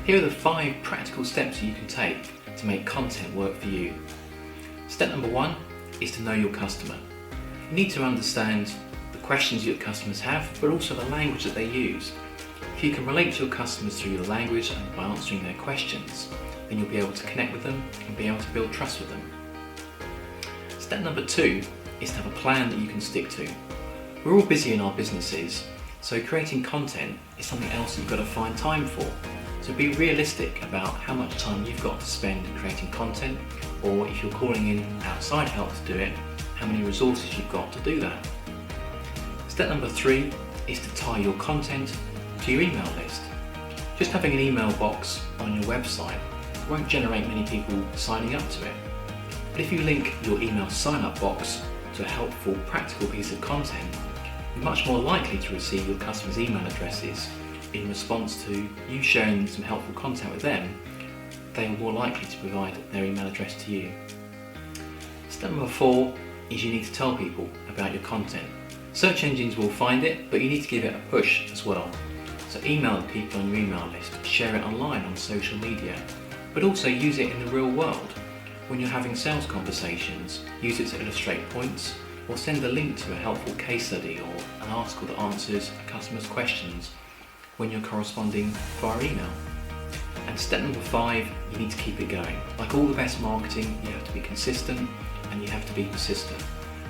Here are the 5 practical steps you can take to make content work for you. Step number 1 is to know your customer. You need to understand the questions your customers have, but also the language that they use. If you can relate to your customers through your language and by answering their questions, then you'll be able to connect with them and be able to build trust with them. Step number 2 is to have a plan that you can stick to. We're all busy in our businesses, so creating content is something else that you've got to find time for. So be realistic about how much time you've got to spend creating content, or if you're calling in outside help to do it, how many resources you've got to do that. Step number 3 is to tie your content to your email list. Just having an email box on your website won't generate many people signing up to it. But if you link your email sign-up box to a helpful, practical piece of content, you're much more likely to receive your customers' email addresses in response to you sharing some helpful content with them. They are more likely to provide their email address to you. Step number 4 is you need to tell people about your content. Search engines will find it, but you need to give it a push as well. So email the people on your email list, share it online on social media, but also use it in the real world. When you're having sales conversations, use it to illustrate points, or send a link to a helpful case study or an article that answers a customer's questions when you're corresponding via email. And step number 5, you need to keep it going. Like all the best marketing, you have to be consistent and you have to be persistent.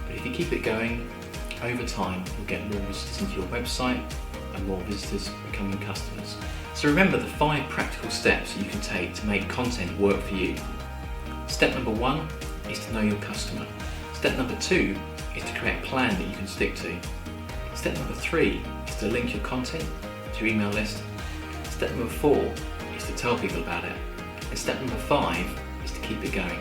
But if you keep it going, over time you'll get more visitors into your website and more visitors becoming customers. So remember the 5 practical steps you can take to make content work for you. Step number 1 is to know your customer. Step number 2 is to create a plan that you can stick to. Step number 3 is to link your content to your email list. Step number 4 is to tell people about it. And step number 5 is to keep it going.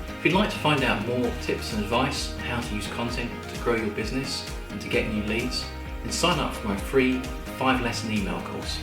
If you'd like to find out more tips and advice on how to use content to grow your business and to get new leads, then sign up for my free 5-lesson email course.